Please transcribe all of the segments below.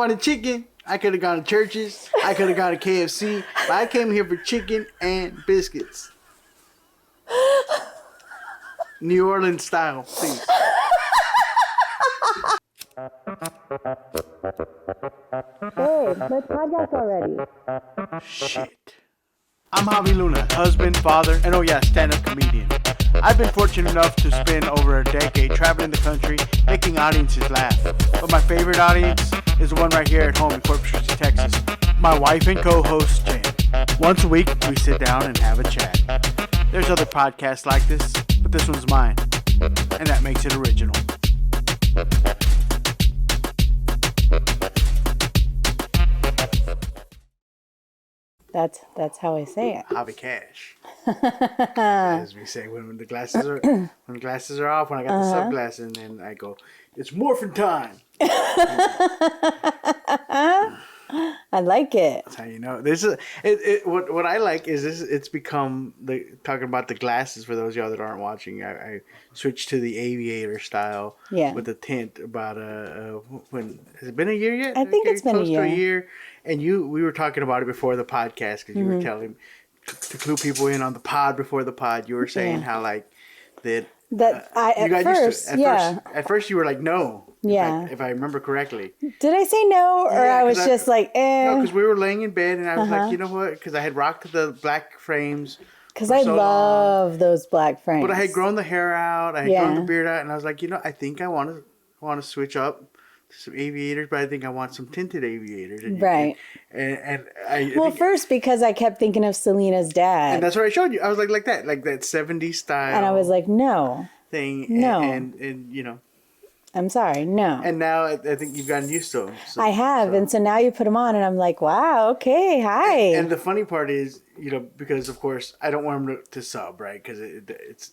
wanted chicken, I could have gone to Church's. I could have gone to KFC. But I came here for chicken and biscuits. New Orleans style, please. Hey, let's podcast already. Shit. I'm Javi Luna, husband, father, and oh yeah, stand-up comedian. I've been fortunate enough to spend over a decade traveling the country, making audiences laugh. But my favorite audience is the one right here at home in Corpus Christi, Texas. My wife and co-host, Jen. Once a week, we sit down and have a chat. There's other podcasts like this, but this one's mine. And that makes it original. That's how I say it. Javi Cash. As we say when the glasses are off, when I got the sunglasses, and then I go, it's morphin' time. I like it. That's how you know. This is what I like is this. It's become talking about the glasses for those of y'all that aren't watching. I switched to the aviator style with the tint about when has it been a year yet? I think it's been close to a year. And we were talking about it before the podcast because you were telling to clue people in on the pod before the pod. You were saying how like that. At first you were like no. Yeah. If I remember correctly. Did I say no, or I was just like eh? No, because we were laying in bed and I was like, you know what? Because I had rocked the black frames. Because I love those black frames. But I had grown the hair out. I had grown the beard out, and I was like, I think I want to switch up to some aviators, but I think I want some tinted aviators. Right. First because I kept thinking of Selena's dad, and that's what I showed you. I was like that 70s style. And I was like, no thing. No. And I'm sorry, no. And now I think you've gotten used to them. I have, and so now you put them on, and I'm like, wow, okay, hi. And the funny part is, because of course I don't want them to sub, right? Because it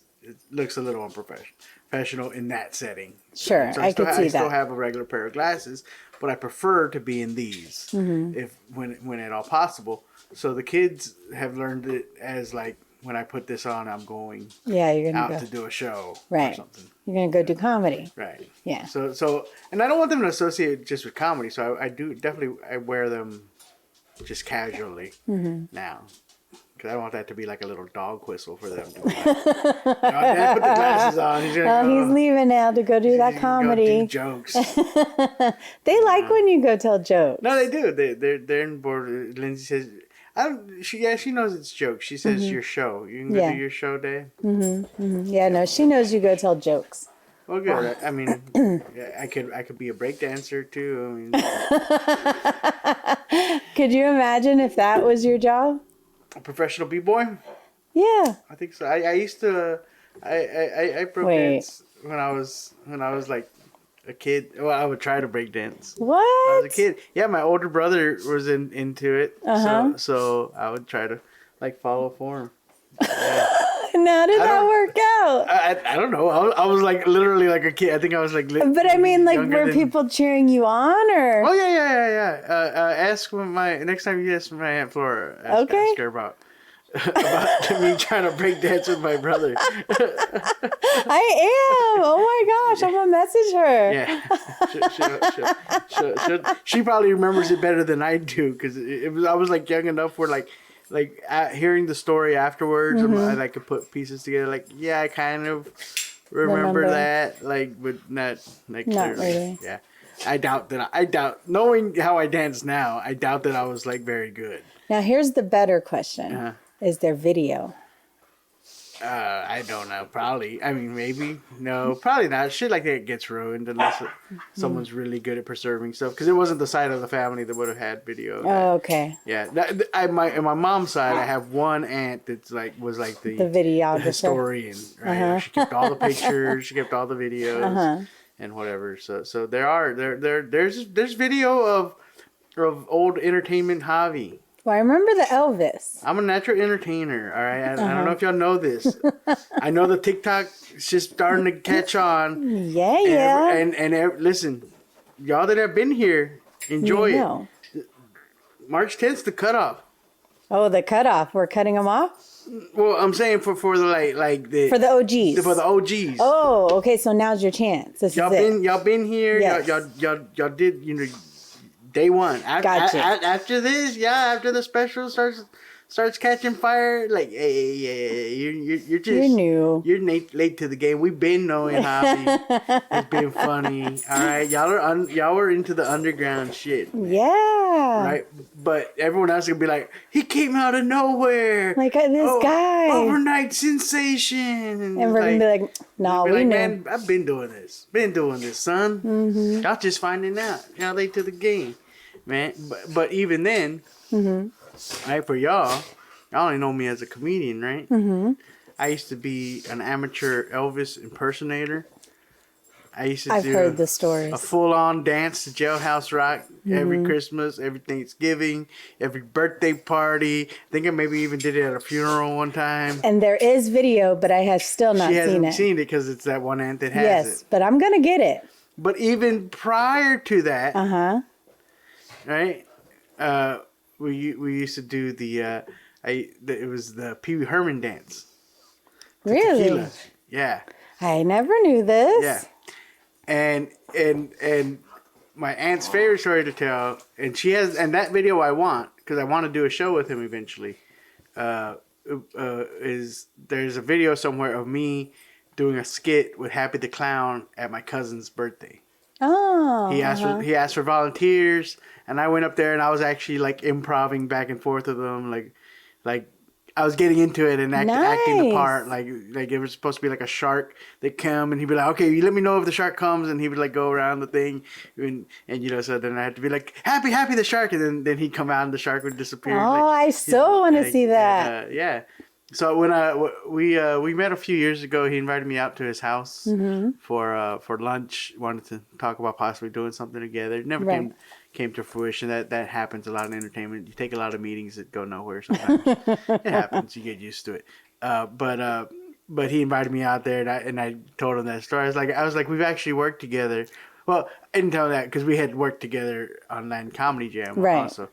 looks a little unprofessional in that setting. Sure, so I could see that. I still have a regular pair of glasses, but I prefer to be in these when at all possible. So the kids have learned it as like, when I put this on, I'm going you're gonna out to do a show or something. You're going to go do comedy. Right. Yeah. So, and I don't want them to associate just with comedy. So I wear them just casually now. Because I don't want that to be like a little dog whistle for them. Dad put the glasses on. He's leaving now to go do that comedy. Go do jokes. They like when you go tell jokes. No, they do. They're in board. Lindsay says, she knows it's jokes. She says your show. You can go do your show, Dad. Yeah, no, she knows you go tell jokes. Well, good. I mean, I could be a breakdancer too. Could you imagine if that was your job? A professional b-boy? Yeah. I think so. I used to. I broke dance when I was like a kid. Well, I would try to break dance. What? When I was a kid. Yeah, my older brother was into it. So I would try to like follow form. Yeah. And how did that work out? I don't know. I was like literally like a kid. I think I was like. But I mean, like, were people cheering you on or? Oh yeah. Ask next time you ask my Aunt Flora. Ask her about me trying to break dance with my brother. I am. Oh my gosh, I'm gonna message her. Yeah, she probably remembers it better than I do because I was like young enough where like hearing the story afterwards, I could put pieces together. Like, yeah, I kind of remember that, like, but not like not clearly. Really. Yeah, I doubt knowing how I dance now. I doubt that I was like very good. Now here's the better question: is there video? I don't know. Probably. I mean, maybe. No, probably not. Shit like that gets ruined unless someone's really good at preserving stuff. Because it wasn't the side of the family that would have had video. Oh, okay. Yeah. In my mom's side, I have one aunt that's was the videographer, the historian. Right. She kept all the pictures. She kept all the videos and whatever. So there's video of old entertainment Javi. Well, I remember the Elvis. I'm a natural entertainer, all right? I don't know if y'all know this. I know the TikTok is just starting to catch on. Yeah. And listen, y'all that have been here, enjoy it. March 10th's the cutoff. Oh, the cutoff. We're cutting them off? Well, I'm saying for the for the OGs. For the OGs. Oh, okay. So now's your chance. Y'all been here. Yeah. Y'all did Day one. Gotcha. After this, after the special starts catching fire, like, hey, you're just You're new. You're late to the game. We've been knowing Javi. It's been funny. All right, y'all are into the underground shit. Man. Yeah. Right, but everyone else is gonna be like, he came out of nowhere. Like this guy, overnight sensation. And we're gonna be like, no, we knew. Man, I've been doing this, son. Mm-hmm. Y'all just finding out. Y'all late to the game, man. But even then. Mm-hmm. Right, for y'all only know me as a comedian, right? Mm-hmm. I used to be an amateur Elvis impersonator. I've heard the stories. A full-on dance to Jailhouse Rock every Christmas, every Thanksgiving, every birthday party. I think I maybe even did it at a funeral one time. And there is video, but I have still not seen it. She hasn't seen it because it's that one aunt that has it. Yes, but I'm going to get it. But even prior to that, right, we used to do it was the Pee Wee Herman dance. Really? Tequila. Yeah. I never knew this. Yeah. And my aunt's favorite story to tell, and that video I want, because I want to do a show with him eventually, is there's a video somewhere of me doing a skit with Happy the Clown at my cousin's birthday. Oh. He asked for volunteers, and I went up there and I was actually like improvising back and forth with them, like I was getting into it and acting the part, like it was supposed to be like a shark that come, and he'd be like, okay, you let me know if the shark comes, and he would like go around the thing, and so then I had to be like, happy the shark, and then he'd come out and the shark would disappear. Oh, I so want to see that. Yeah. So when we met a few years ago, he invited me out to his house for lunch. Wanted to talk about possibly doing something together. It never came to fruition. That happens a lot in entertainment. You take a lot of meetings that go nowhere sometimes. It happens. You get used to it. But he invited me out there, and I told him that story. I was like, we've actually worked together. Well, I didn't tell him that because we had worked together on Latin Comedy Jam also.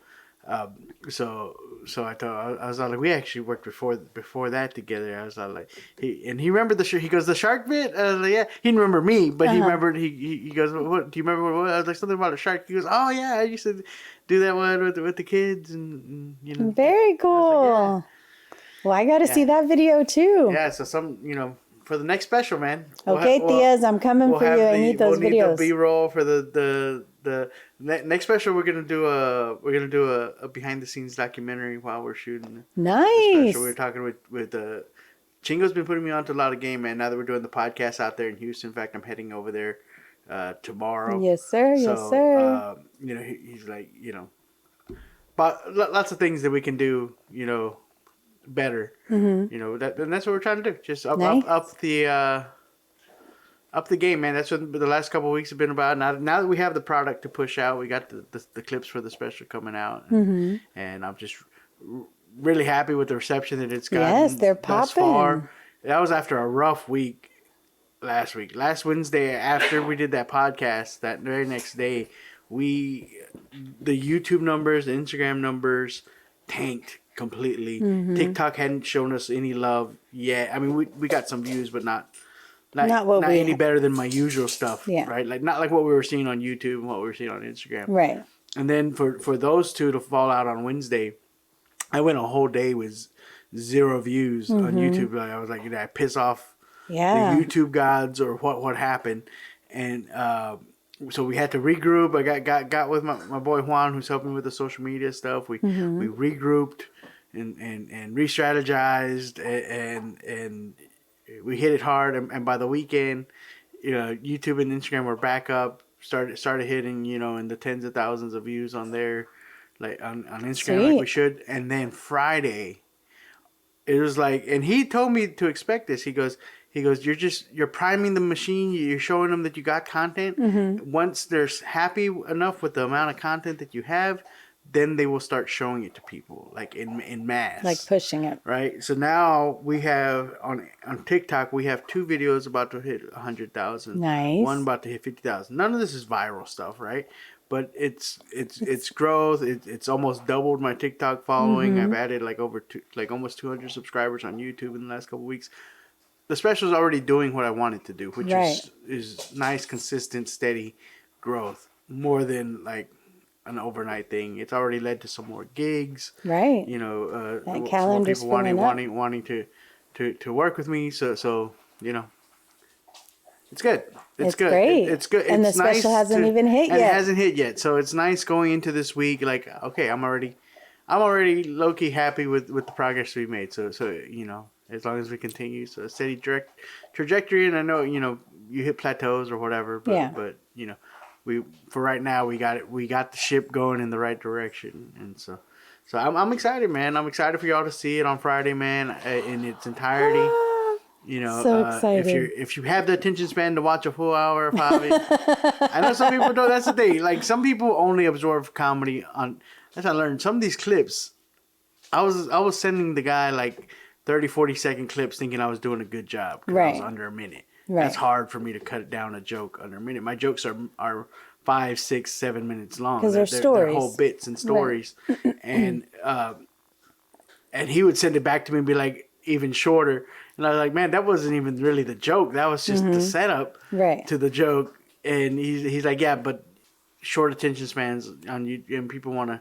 So I was like, we actually worked before that together. I was like, he remembered the shark. He goes, the shark bit. I was like, yeah. He didn't remember me, but he remembered. He goes, what? Do you remember what? I was like, something about a shark. He goes, oh yeah, I used to do that one with the kids, and you know. Very cool. Like, yeah. Well, I got to see that video too. Yeah. So for the next special, man. Okay, Tias, I'm coming for you. I need those videos. We'll need the B-roll for the next special. We're gonna do a behind the scenes documentary while we're shooting. Nice. We're talking with Chingo's been putting me on to a lot of game, man. Now that we're doing the podcast out there in Houston, in fact, I'm heading over there tomorrow. Yes, sir. So, yes, sir. He's like, but lots of things that we can do, better. Mm-hmm. And that's what we're trying to do. Just up the game, man. That's what the last couple of weeks have been about. Now that we have the product to push out, we got the clips for the special coming out, and I'm just really happy with the reception that it's gotten. Yes, they're popping. That was after a rough week last week. Last Wednesday, after we did that podcast, that very next day, the YouTube numbers, the Instagram numbers tanked completely. TikTok hadn't shown us any love yet. I mean, we got some views, but not any better than my usual stuff, right? Like not like what we were seeing on YouTube and what we were seeing on Instagram, right? And then for those two to fall out on Wednesday, I went a whole day with 0 views on YouTube. Like, I was like, I piss off the YouTube gods or what happened, and so we had to regroup. I got with my boy Juan, who's helping with the social media stuff. We regrouped and re-strategized and we hit it hard. And by the weekend, YouTube and Instagram were back up. Started hitting in the tens of thousands of views on there, like on Instagram. Sweet. Like we should. And then Friday, it was like, and he told me to expect this. He goes, you're priming the machine. You're showing them that you got content. Once they're happy enough with the amount of content that you have, then they will start showing it to people, like in mass. Like pushing it. Right? So now we have, on TikTok, we have 2 videos about to hit 100,000. Nice. One about to hit 50,000. None of this is viral stuff, right? But it's growth. It's almost doubled my TikTok following. I've added almost 200 subscribers on YouTube in the last couple of weeks. The special is already doing what I want it to do, which is nice, consistent, steady growth. More than like an overnight thing. It's already led to some more gigs. Right. You know, that some more people wanting to work with me. So you know, it's good. It's good. Great. It's good. And it's the special hasn't even hit yet. It hasn't hit yet. So it's nice going into this week. Like, okay, I'm already low key happy with the progress we made. So you know, as long as we continue, so a steady trajectory. And I know, you know, you hit plateaus or whatever, but you know, for right now we got it. We got the ship going in the right direction, and so I'm excited, man. I'm excited for y'all to see it on Friday, man, in its entirety. You know, so excited. If you have the attention span to watch a full hour of Javi, I know some people don't. That's the thing. Like, some people only absorb comedy on. That's what I learned. Some of these clips, I was sending the guy like 30, 40-second clips, thinking I was doing a good job because I was under a minute. Right. That's hard for me to cut down a joke under a minute. My jokes are 5, 6, 7 minutes long because they're stories, they're whole bits and stories, right. and he would send it back to me and be like, even shorter. And I was like, man, that wasn't even really the joke. That was just the setup to the joke. And he's like, yeah, but short attention spans on you, and people want to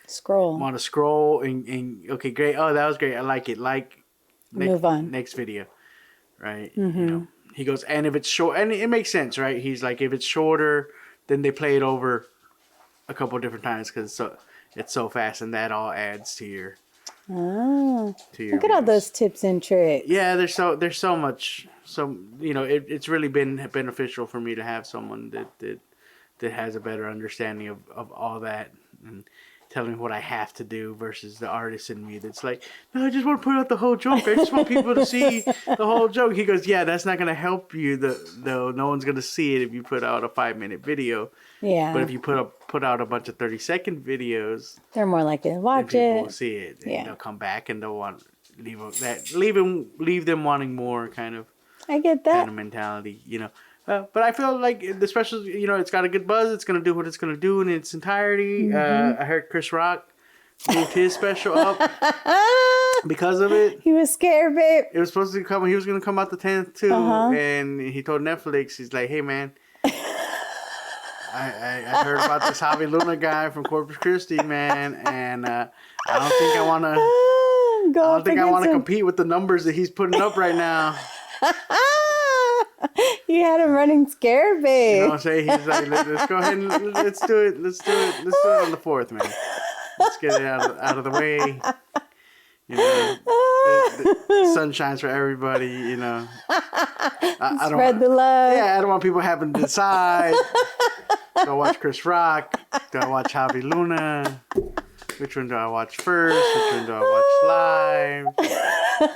scroll and okay, great. Oh, that was great. I like it. Move on. Next video, right? You know, he goes, and if it's short, and it makes sense, right? He's like, if it's shorter, then they play it over a couple of different times because it's so fast, and that all adds to your. Oh, look at all those tips and tricks. Yeah, there's so much. So, you know, it's really been beneficial for me to have someone that has a better understanding of all that and telling me what I have to do versus the artist in me that's like, no, I just want to put out the whole joke. I just want people to see the whole joke. He goes, yeah, that's not going to help you though. No one's going to see it if you put out a 5-minute video. Yeah. But if you put out a bunch of 30-second videos, they're more likely to watch it. People will see it. And they'll come back and they'll want leave them wanting more kind of. I get that kind of mentality, you know. But I feel like the special, you know, it's got a good buzz. It's gonna do what it's gonna do in its entirety. I heard Chris Rock moved his special up because of it. He was scared, babe. It was supposed to come. He was gonna come out the 10th too, and he told Netflix, he's like, "Hey, man, I heard about this Javi Luna guy from Corpus Christi, man, and I don't think I want to compete with the numbers that he's putting up right now." You had him running scared, babe. You know what I'm saying? He's like, let's go ahead and let's do it. Let's do it on the 4th, man. Let's get it out of the way. You know, the sun shines for everybody, you know. Spread the love. Yeah, I don't want people having to decide. Do I watch Chris Rock? Do I watch Javi Luna? Which one do I watch first? Which one do I watch live?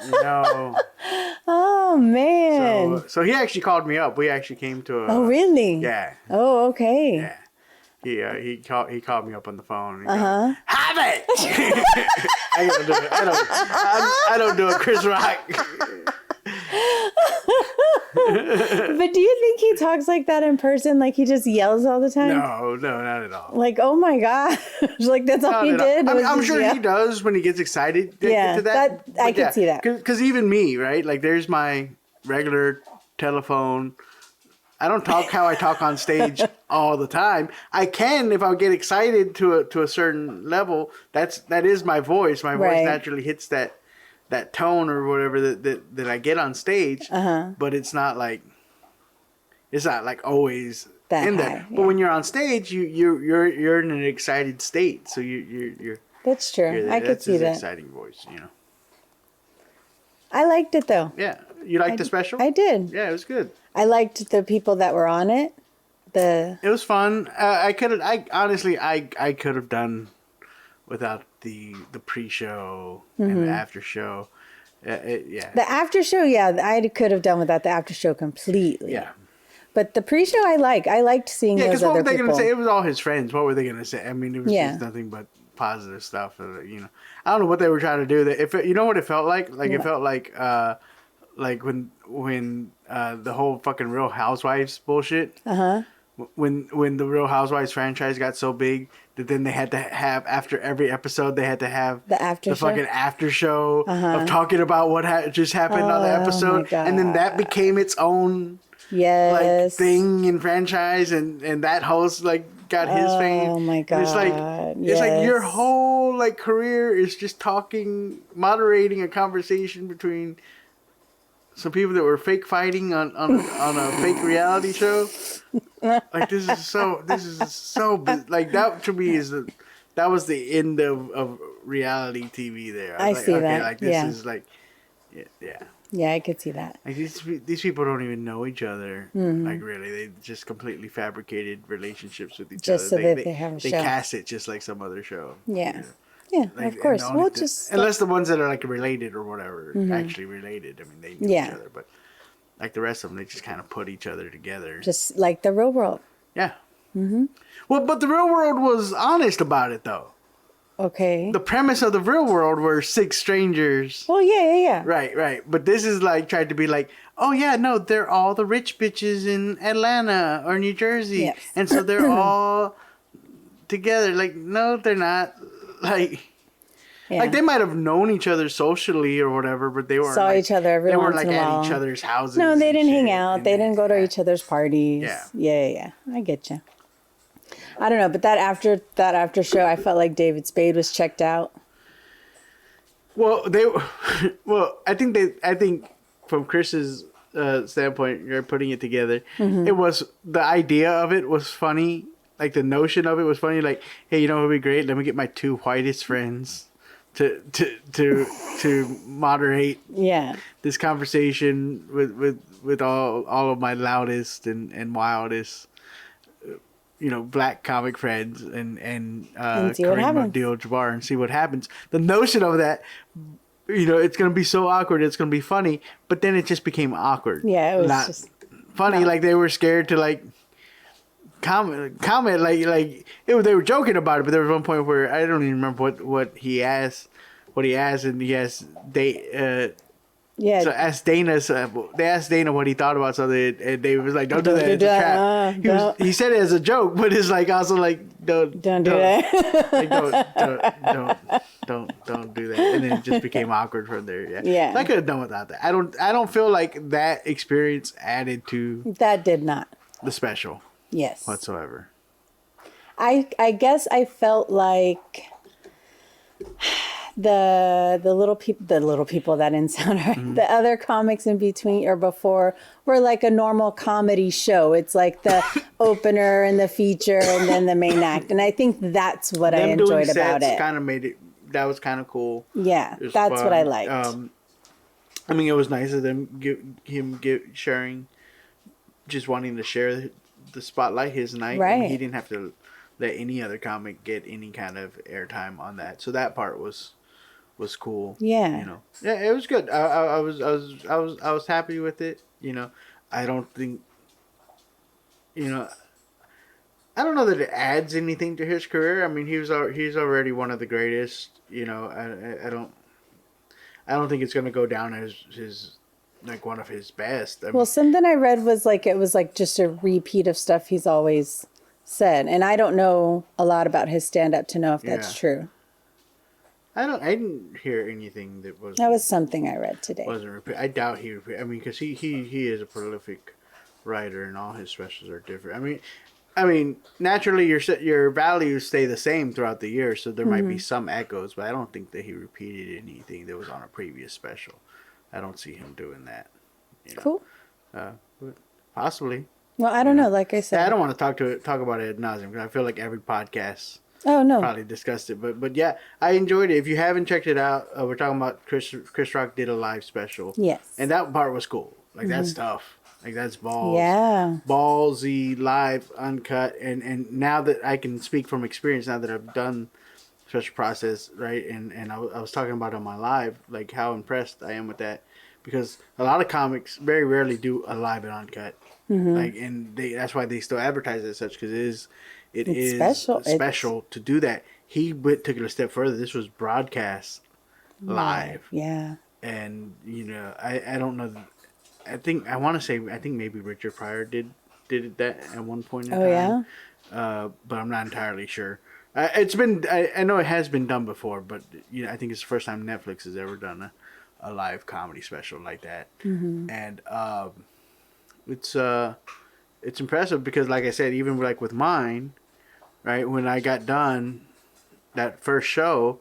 You know. Oh, man. So he actually called me up. We actually came to a... Oh, really? Yeah. Oh, okay. Yeah. He called me up on the phone. And have it! I don't do a Chris Rock. But do you think he talks like that in person? Like he just yells all the time? No, not at all. Like, oh my gosh. Like that's all he did? I'm sure he does when he gets excited to that. I can see that. Because even me, right? Like there's my regular telephone. I don't talk how I talk on stage all the time. I can if I get excited to a certain level. That is my voice. My voice naturally hits that tone or whatever that I get on stage. But it's not like always that in there. But when you're on stage, you're in an excited state. So you're that's true. I could see that. That's his exciting voice, you know. I liked it though. Yeah, you liked the special? I did. Yeah, it was good. I liked the people that were on it. It was fun. I could have done without the pre-show and the after show. The after show, I could have done without the after show completely. Yeah. But the pre-show, I liked seeing those other people. Yeah, because what were they going to say? It was all his friends. What were they going to say? I mean, it was just nothing but positive stuff. You know, I don't know what they were trying to do. You know what it felt like? Like it felt like when the whole fucking Real Housewives bullshit. When the Real Housewives franchise got so big that then they had to have, after every episode, they had to have the fucking after show of talking about what just happened on the episode, and then that became its own thing in franchise, and that host got his fame. Oh my God. It's like your whole like career is just moderating a conversation between some people that were fake fighting on a fake reality show. Like this is so like that to me that was the end of reality TV there. I was see that. Like this is like yeah. Yeah, I could see that. Like these people don't even know each other. Mm-hmm. Like really, they just completely fabricated relationships with each just other. So that they have a show. They cast it just like some other show. Yeah. You know? Yeah, like, of course. Well, unless the ones that are like related or whatever, actually related. I mean, they know each other, but like the rest of them, they just kind of put each other together. Just like the real world. Yeah. Mm-hmm. Well, but the real world was honest about it, though. Okay. The premise of the real world were 6 strangers. Well, yeah. Right. But this is like tried to be like, oh yeah, no, they're all the rich bitches in Atlanta or New Jersey, yes. and so they're all together. Like, no, they're not. Like, like they might have known each other socially or whatever, but they weren't saw like, each other every once in a while. They weren't like at each other's houses. No, they didn't hang out. They didn't go to each other's parties. Yeah. I get you. I don't know, but that after show, I felt like David Spade was checked out. Well, I think from Chris's standpoint, you're putting it together. Mm-hmm. It was the idea of it was funny. Like the notion of it was funny. Like, hey, you know what would be great? Let me get my 2 whitest friends to moderate this conversation with all of my loudest and wildest black comic friends and Kareem Abdul-Jabbar and see what happens. The notion of that, it's gonna be so awkward. It's gonna be funny, but then it just became awkward. Yeah, it was not just funny. No. Like they were scared to like comment like they were joking about it, but there was one point where I don't even remember what he asked, and he asked so they asked Dana what he thought about something, and David was like, "Don't do that. It's a trap." He said it as a joke, but it's like also like don't do that. Like, don't do that. And then it just became awkward from there. Yeah. So I could have done without that. I don't feel like that experience added to that did not the special. Yes. Whatsoever. I guess I felt like the little people that didn't sound right. Mm-hmm. The other comics in between or before were like a normal comedy show. It's like the opener and the feature and then the main act. And I think that's what I enjoyed about it. Kind of made it. That was kind of cool. Yeah, that's fun. What I liked. I mean, it was nice of them sharing, just wanting to share the spotlight his night. Right. I mean, he didn't have to let any other comic get any kind of airtime on that. So that part was cool. Yeah. Yeah, it was good. I was happy with it. I don't think. I don't know that it adds anything to his career. I mean, he's already one of the greatest. I don't think it's gonna go down as his like one of his best. Well, something I read was like it was like just a repeat of stuff he's always said, and I don't know a lot about his stand-up to know if that's true. I didn't hear anything that was. That was something I read today. Wasn't repeat. I doubt he. I mean, because he is a prolific writer, and all his specials are different. I mean, naturally your values stay the same throughout the year, so there might be some echoes, but I don't think that he repeated anything that was on a previous special. I don't see him doing that. Cool. But possibly. Well, I don't know. Like I said, I don't want to talk about it ad nauseum because I feel like every podcast. Oh no! Probably discussed it, but yeah, I enjoyed it. If you haven't checked it out, we're talking about Chris Rock did a live special. Yes. And that part was cool. Like that's tough. Like that's balls. Yeah. Ballsy, live, uncut, and now that I can speak from experience, now that I've done such a process, right? And I was talking about on my live, like how impressed I am with that, because a lot of comics very rarely do a live and uncut. Like, and that's why they still advertise it as such, because it is special to do that. He took it a step further. This was broadcast live. Yeah. And I don't know. I think maybe Richard Pryor did that at one point in time. Yeah. But I'm not entirely sure. It's been. I know it has been done before, but I think it's the first time Netflix has ever done a live comedy special like that. And it's impressive because, like I said, even like with mine, right? When I got done that first show,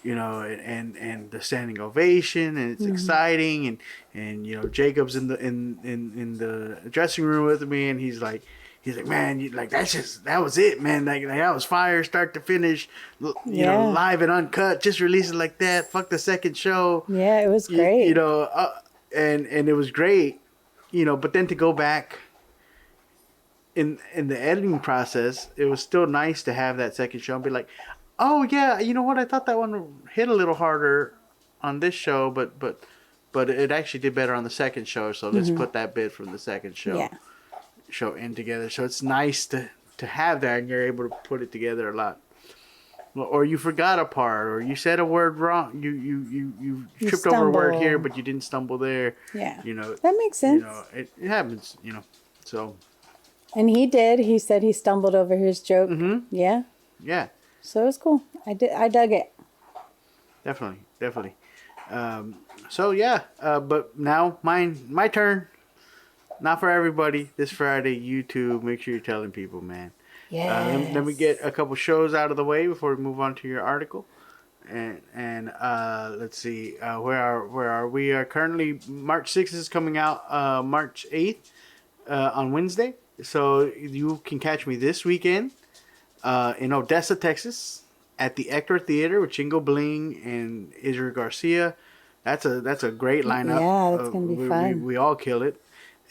you know, and the standing ovation, and it's exciting, and you know, Jacob's in the dressing room with me, and he's like, man, that was it, man. Like that was fire, start to finish, you know, live and uncut. Just release it like that. Fuck the second show. Yeah, it was great. You know, and it was great, you know. But then to go back in the editing process, it was still nice to have that second show and be like, oh yeah, you know what? I thought that one hit a little harder on this show, but it actually did better on the second show. So let's put that bit from the second show in together. So it's nice to have that, and you're able to put it together a lot. Or you forgot a part, or you said a word wrong. You tripped over a word here, but you didn't stumble there. Yeah, you know that makes sense. You know, it happens. You know, so. And he did. He said he stumbled over his joke. Yeah. Yeah. So it was cool. I dug it. Definitely. So yeah, but now my turn. Not for everybody. This Friday, YouTube. Make sure you're telling people, man. Yeah. Let me get a couple shows out of the way before we move on to your article. And let's see. Where are we? Are currently March 6th is coming out. March 8th on Wednesday. So you can catch me this weekend in Odessa, Texas, at the Ector Theater with Chingo Bling and Israel Garcia. That's a great lineup. Yeah, that's gonna be fun. We all kill it.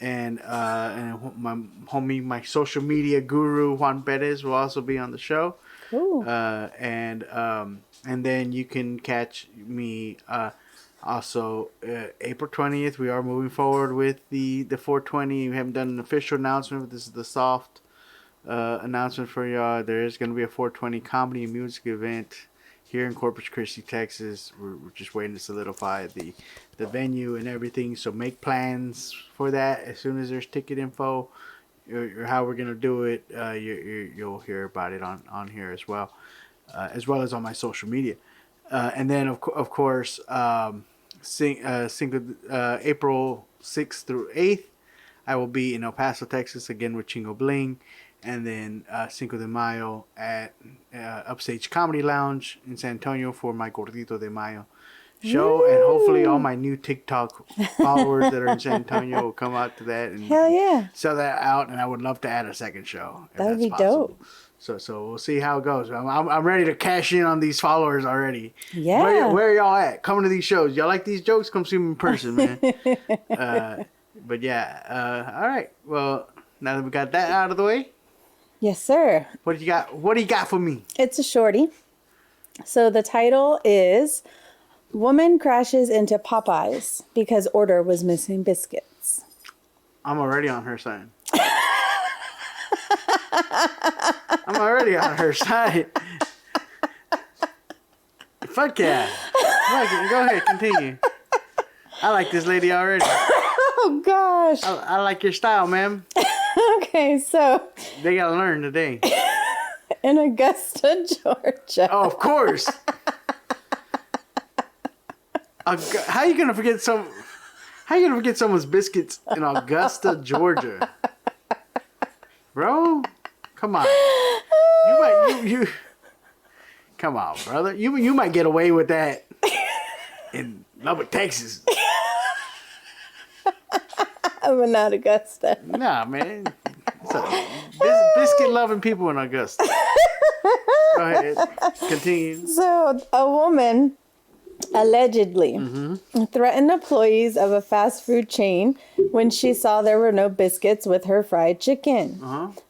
And my homie, my social media guru Juan Perez will also be on the show. Cool. And then you can catch me also April 20th. We are moving forward with the 420. We haven't done an official announcement, but this is the soft announcement for y'all. There is going to be a 420 comedy and music event here in Corpus Christi, Texas. We're just waiting to solidify the venue and everything. So make plans for that as soon as there's ticket info or how we're going to do it. You'll hear about it on here as well as on my social media. And then of course, April 6th through 8th, I will be in El Paso, Texas again with Chingo Bling. And then Cinco de Mayo at Upstage Comedy Lounge in San Antonio for my Gordito de Mayo show. Woo! And hopefully all my new TikTok followers that are in San Antonio will come out to that and sell that out. And I would love to add a second show. That would be dope. So we'll see how it goes. I'm ready to cash in on these followers already. Yeah. Where are y'all at? Coming to these shows. Y'all like these jokes? Come see them in person, man. But yeah. All right. Well, now that we got that out of the way. Yes, sir. What do you got? What do you got for me? It's a shorty. So the title is Woman Crashes into Popeyes because order was missing biscuits. I'm already on her side. I'm already on her side. Fuck yeah. Go ahead, continue. I like this lady already. Oh, gosh. I like your style, ma'am. Okay, so they gotta learn today. In Augusta, Georgia. Oh, of course. How you gonna forget someone's biscuits in Augusta, Georgia, bro? Come on. You come on, brother. You might get away with that in Lubbock, Texas. But not Augusta. Nah, man. Biscuit loving people in Augusta. Go ahead. Continue. So, a woman allegedly threatened employees of a fast food chain when she saw there were no biscuits with her fried chicken.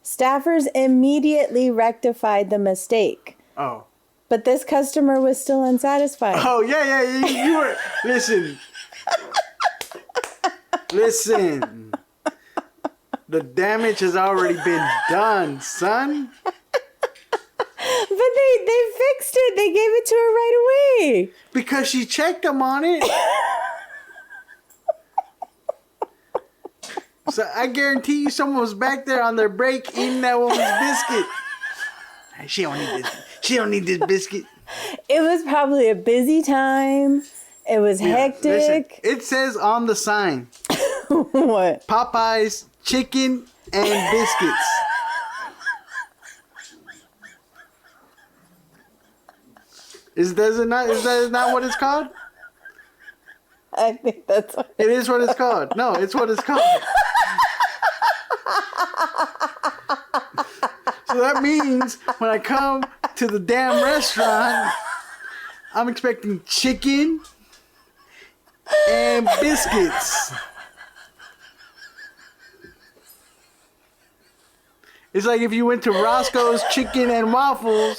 Staffers immediately rectified the mistake. Oh. But this customer was still unsatisfied. Oh, yeah. You were... Listen. The damage has already been done, son. But they fixed it. They gave it to her right away. Because she checked them on it. So I guarantee you someone was back there on their break eating that woman's biscuit. She don't need this. She don't need this biscuit. It was probably a busy time. It was hectic. Listen, it says on the sign. What? Popeye's chicken and biscuits. Is that not what it's called? I think that's what It is what it's called. No, it's what it's called. So that means when I come to the damn restaurant, I'm expecting chicken and biscuits. It's like if you went to Roscoe's Chicken and Waffles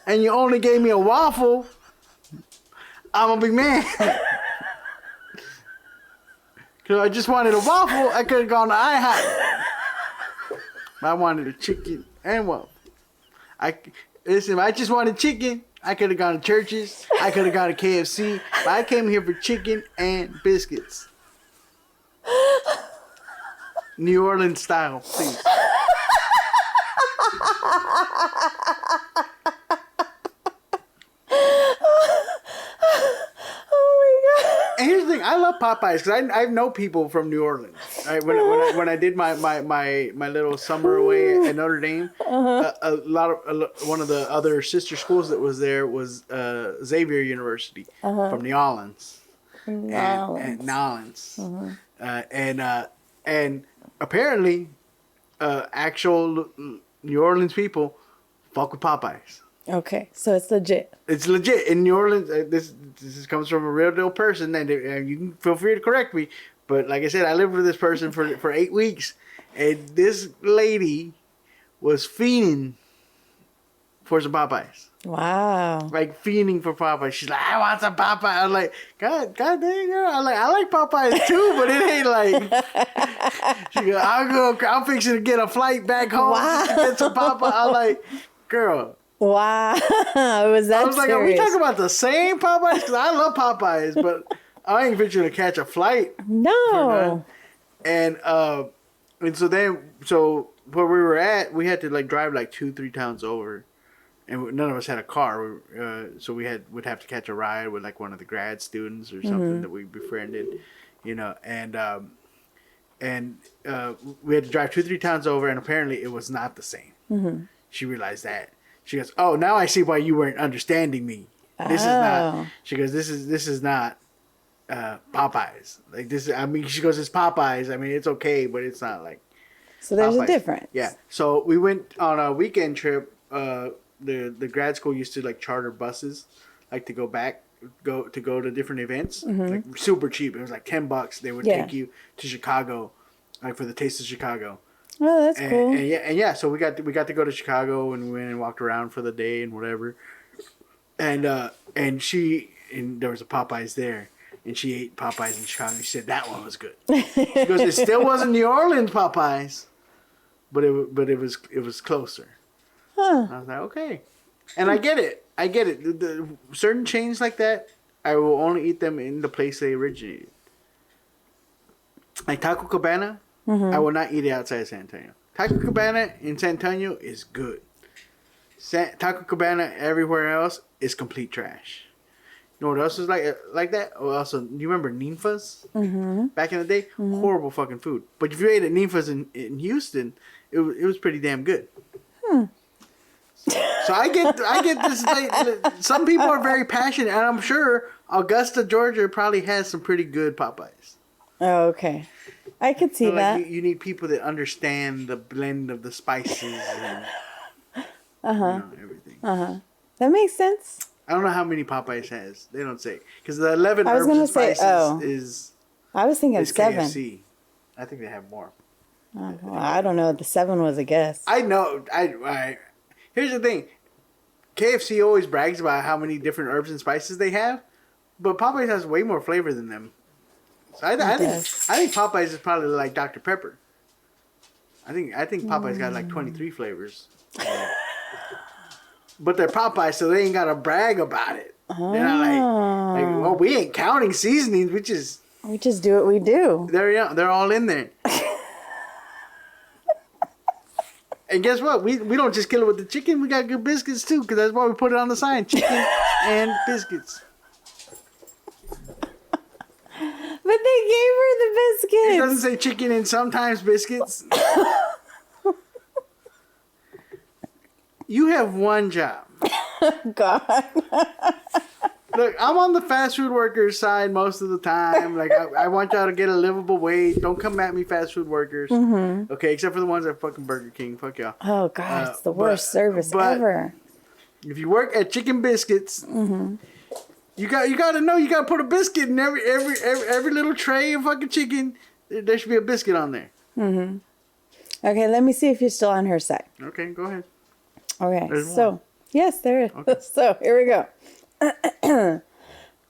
and you only gave me a waffle, I'm a big man. Because I just wanted a waffle, I could have gone to IHOP. I wanted a chicken and waffle. Listen, if I just wanted chicken, I could have gone to Church's. I could have gone to KFC. But I came here for chicken and biscuits. New Orleans style, please. And here's the thing, I love Popeyes because I know people from New Orleans. Right? When I did my little summer away at Notre Dame, one of the other sister schools that was there was Xavier University from New Orleans. And New Orleans. And apparently, actual New Orleans people fuck with Popeyes. Okay, so it's legit. It's legit in New Orleans. This comes from a real deal person, and you can feel free to correct me. But like I said, I lived with this person for 8 weeks, and this lady was fiending for some Popeyes. Wow. Like fiending for Popeyes. She's like, I want some Popeyes. I was like, God dang girl. I like Popeyes too, but it ain't like. She goes, I'm fixing to get a flight back home to get some Popeyes. I'm like, girl. Wow. Was that I was like, serious? are we talking about the same Popeyes? Because I love Popeyes, but I ain't fixing to catch a flight. No. And so where we were at, we had to like drive like 2-3 towns over, and none of us had a car. So would have to catch a ride with like one of the grad students or something that we befriended, and we had to drive 2-3 towns over, and apparently it was not the same. Mm-hmm. She realized that. She goes, oh, now I see why you weren't understanding me. This is not. She goes, this is not Popeyes. Like this. I mean, she goes, it's Popeyes. I mean, it's okay, but it's not like. So there's Popeyes. a difference. Yeah. So we went on a weekend trip. The grad school used to like charter buses, like to go to different events, like super cheap. It was like $10. They would take you to Chicago, like for the Taste of Chicago. Oh, that's cool. And so we got to go to Chicago, and we went and walked around for the day and whatever. And there was a Popeyes there, and she ate Popeyes in Chicago. She said that one was good. She goes, it still wasn't New Orleans Popeyes, but it was closer. Huh. I was like, okay, and I get it. The certain chains like that, I will only eat them in the place they originated. Like Taco Cabana. I will not eat it outside of San Antonio. Taco Cabana in San Antonio is good. Taco Cabana everywhere else is complete trash. You know what else is like that? Oh, also, you remember Ninfa's? Back in the day? Horrible fucking food. But if you ate at Ninfa's in Houston, it was pretty damn good. So I get this. Like, some people are very passionate, and I'm sure Augusta, Georgia probably has some pretty good Popeyes. Oh, okay. I could see that. You need people that understand the blend of the spices and everything. That makes sense. I don't know how many Popeyes has. They don't say. Because the 11 I was herbs and say, spices is I was thinking is 7. KFC. I think they have more. Oh, well, I don't know. The 7 was a guess. I know. Here's the thing. KFC always brags about how many different herbs and spices they have, but Popeyes has way more flavor than them. So I think Popeyes is probably like Dr. Pepper. I think Popeyes got like 23 flavors. But they're Popeyes, so they ain't gotta brag about it. They're not like, well, we ain't counting seasonings. We just do what we do. They're all in there. And guess what? We don't just kill it with the chicken. We got good biscuits too, because that's why we put it on the sign: chicken and biscuits. But they gave her the biscuits. It doesn't say chicken and sometimes biscuits. You have one job. God. Look, I'm on the fast food workers side most of the time. Like, I want y'all to get a livable wage. Don't come at me, fast food workers. Mm-hmm. Okay, except for the ones at fucking Burger King. Fuck y'all. Oh, God, it's the worst service ever. If you work at Chicken Biscuits, you got to know you got to put a biscuit in every little tray of fucking chicken. There should be a biscuit on there. Mm-hmm. Okay, let me see if you're still on her side. Okay, go ahead. Okay, yes, there is. Okay. So, here we go.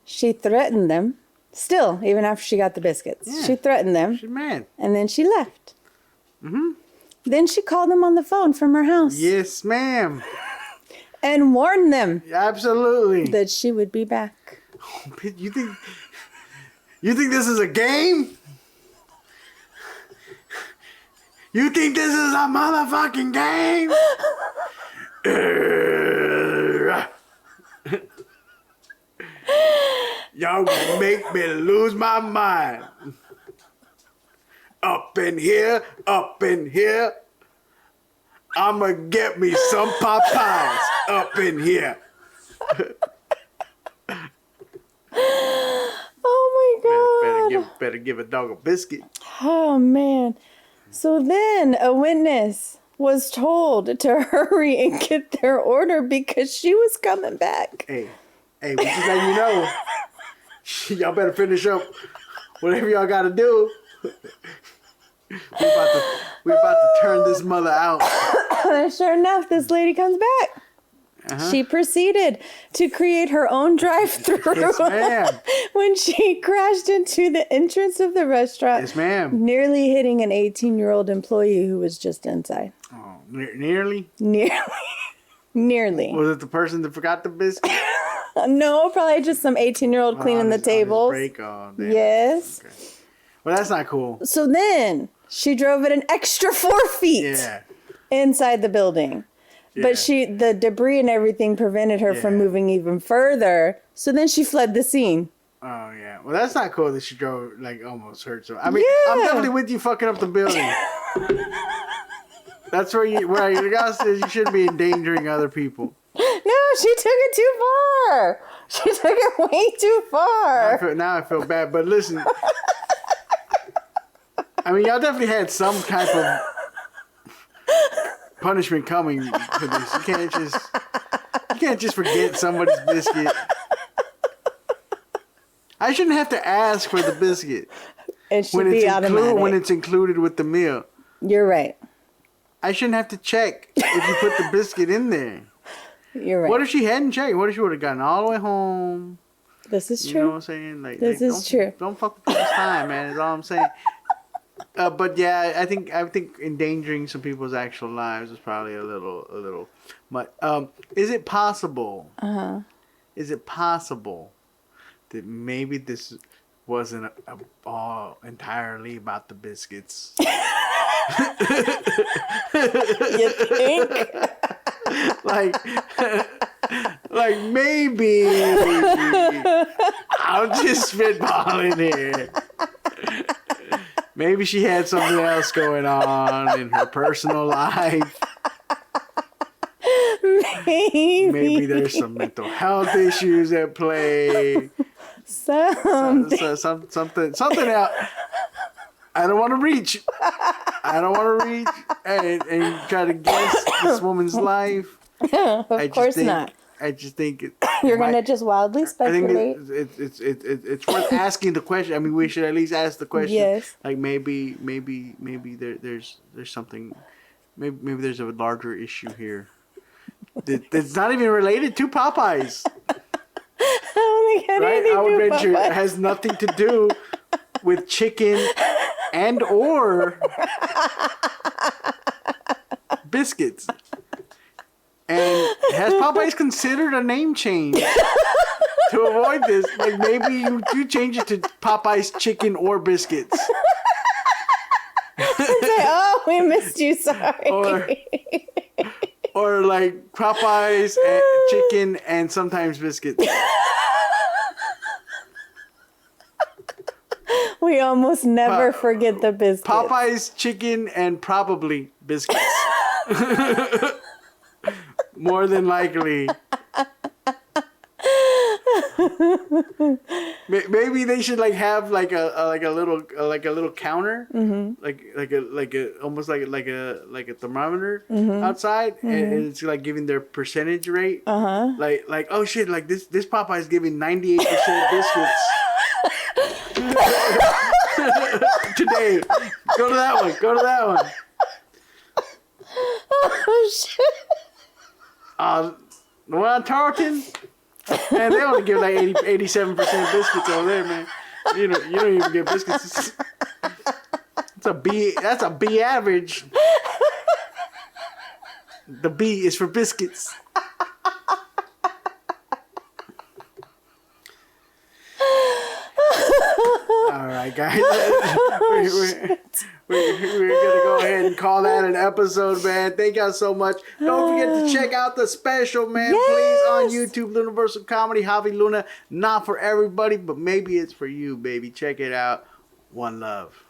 She threatened them. Still, even after she got the biscuits. Yeah. She threatened them. She's mad. And then she left. Mm-hmm. Then she called them on the phone from her house. Yes, ma'am. And warned them. Absolutely. That she would be back. Oh, you think this is a game? You think this is a motherfucking game? Y'all gonna make me lose my mind. Up in here. I'ma get me some Popeyes up in here. Oh my God. Better give a dog a biscuit. Oh man. So then a witness was told to hurry and get their order because she was coming back. Hey, we just letting you know. Y'all better finish up whatever y'all gotta do. We about to turn this mother out. Sure enough, this lady comes back. Uh-huh. She proceeded to create her own drive-thru. Yes, ma'am. When she crashed into the entrance of the restaurant. Yes, ma'am. Nearly hitting an 18-year-old employee who was just inside. Oh, nearly? Nearly. Was it the person that forgot the biscuit? No, probably just some 18-year-old cleaning the tables. Break. Oh, damn. Yes. Okay. Well, that's not cool. So then she drove it an extra 4 feet inside the building. Yeah. But the debris and everything prevented her from moving even further. So then she fled the scene. Oh, yeah. Well, that's not cool that she drove, almost hurt someone. I mean, I'm definitely with you fucking up the building. That's where your guy says you shouldn't be endangering other people. No, she took it too far. She took it way too far. Now I feel bad. But listen, I mean, y'all definitely had some type of punishment coming for this. You can't just forget somebody's biscuit. I shouldn't have to ask for the biscuit. It should be automatic. When it's included with the meal. You're right. I shouldn't have to check if you put the biscuit in there. You're right. What if she hadn't checked? What if she would have gotten all the way home? This is true. You know what I'm saying? This is true. Don't fuck with people's time, man. Is all I'm saying. But yeah, I think endangering some people's actual lives is probably a little much. Is it possible? Is it possible that maybe this wasn't all entirely about the biscuits? You think? like maybe I'm just spitballing here. Maybe she had something else going on in her personal life. Maybe there's some mental health issues at play. Something else. I don't want to reach. And try to guess this woman's life. Of course not. I just think you're gonna just wildly speculate. I think it's worth asking the question. I mean, we should at least ask the question. Yes. Like maybe there's something. Maybe there's a larger issue here that's not even related to Popeyes. I don't think anything. I would venture it has nothing to do with chicken and or biscuits. And has Popeyes considered a name change to avoid this? Like maybe you change it to Popeyes chicken or biscuits. Say, oh, we missed you. Sorry. Or like Popeyes and chicken and sometimes biscuits. We almost never forget the biscuits. Popeyes chicken and probably biscuits. More than likely. Maybe they should like have like a little counter, like a almost like a thermometer outside, and it's like giving their percentage rate. Like oh shit, like this Popeye is giving 98% biscuits today. Go to that one. Go to that one. Oh shit. The one I'm talking, man, they only give like 87% biscuits over there, man. You don't even get biscuits. It's a B. That's a B average. The B is for biscuits. All right, guys. We're going to go ahead and call that an episode, man. Thank y'all so much. Don't forget to check out the special, man. Yes. Please, on YouTube, Universal Comedy, Javi Luna. Not for everybody, but maybe it's for you, baby. Check it out. One love.